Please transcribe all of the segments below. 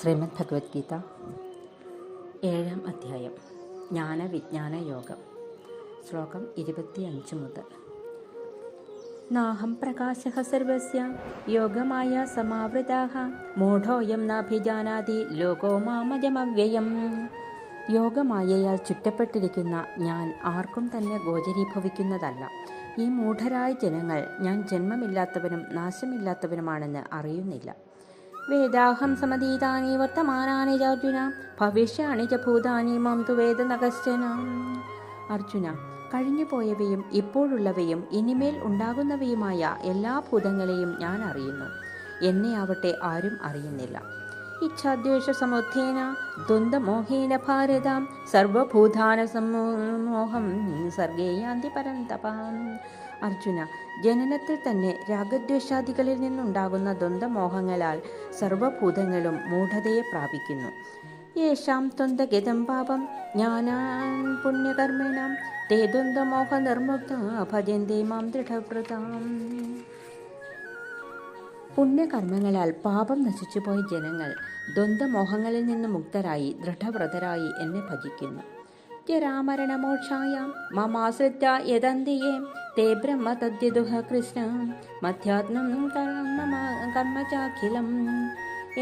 ശ്രീമദ് ഭഗവത്ഗീത 7-ാം അധ്യായം ജ്ഞാനവിജ്ഞാന യോഗം. ശ്ലോകം 25 മുതൽ. നാഹം പ്രകാശഃ സർവസ്യ യോഗമായ സമാവൃതാഃ മൂഢോയം നാഭിജാനാതി ലോകോ മാമജമവ്യയം. യോഗമായയാൽ ചുറ്റപ്പെട്ടിരിക്കുന്ന ഞാൻ ആർക്കും തന്നെ ഗോചരീഭവിക്കുന്നതല്ല. ഈ മൂഢരായ ജനങ്ങൾ ഞാൻ ജന്മമില്ലാത്തവനും നാശമില്ലാത്തവനുമാണെന്ന് അറിയുന്നില്ല. വേദാഹം സമതീതാനി വർത്തമാനാനി ചാർജുന ഭവിഷ്യാണി ച ഭൂതാനി മാം തു വേദ ന കശ്ചന. അർജുന, കഴിഞ്ഞുപോയവയും ഇപ്പോഴുള്ളവയും ഇനിമേൽ ഉണ്ടാകുന്നവയുമായ എല്ലാ ഭൂതങ്ങളെയും ഞാൻ അറിയുന്നു. എന്നെ ആവട്ടെ ആരും അറിയുന്നില്ല. ഇച്ഛാദ്വേഷ സമുദ്ധ്യേന ദ്വന്ദ്വമോഹേന ഭാരത സർവഭൂതാന സമോഹം സർഗേ യാന്തി പരന്തപാം. അർജുന, ജനനത്തിൽ തന്നെ രാഗദ്വേഷാദികളിൽ നിന്നുണ്ടാകുന്ന ദ്വന്ദ്വമോഹങ്ങളാൽ സർവഭൂതങ്ങളും മൂഢതയെ പ്രാപിക്കുന്നു. യേഷാം ദ്വന്ദ്വഗതം പാപം ജ്ഞാനാൻ പുണ്യകർമ്മേണ തേ ദ്വന്ദ്വമോഹ നിർമുക്ത ഭജന്തേ മാം ദൃഢവ്രതാം. പുണ്യകർമ്മങ്ങളാൽ പാപം നശിച്ചുപോയ ജനങ്ങൾ ദ്വന്ദ്വമോഹങ്ങളിൽ നിന്ന് മുക്തരായി ദൃഢവ്രതരായി എന്നെ ഭജിക്കുന്നു. ജരാമരണമോക്ഷായ മമാശ്രിത്യ യദന്തിയേ തേ ബ്രഹ്മ തദ്വിദുഃ കൃഷ്ണ മധ്യാത്മം കർമ്മചാഖിലം.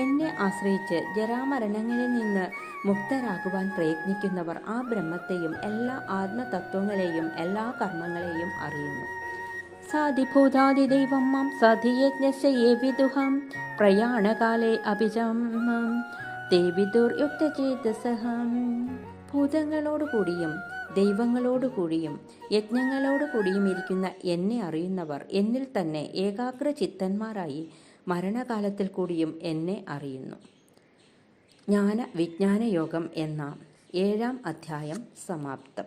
എന്നെ ആശ്രയിച്ച് ജരാമരണങ്ങളിൽ നിന്ന് മുക്തരാകുവാൻ പ്രയത്നിക്കുന്നവർ ആ ബ്രഹ്മത്തെയും എല്ലാ ആത്മതത്വങ്ങളെയും എല്ലാ കർമ്മങ്ങളെയും അറിയുന്നു. സാധിഭൂതാദിദൈവം മാം സാധിയജ്ഞസ്യ യേ വിദുഃ പ്രയാണകാലേ അഭിജം തേ വിദുർയുക്തചേതസഃ. ഭൂതങ്ങളോടുകൂടിയും ദൈവങ്ങളോടുകൂടിയും യജ്ഞങ്ങളോടുകൂടിയും ഇരിക്കുന്ന എന്നെ അറിയുന്നവർ എന്നിൽ തന്നെ ഏകാഗ്രചിത്തന്മാരായി മരണകാലത്തിൽ കൂടിയും എന്നെ അറിയുന്നു. ജ്ഞാന വിജ്ഞാന യോഗം എന്ന 7-ാം അധ്യായം സമാപ്തം.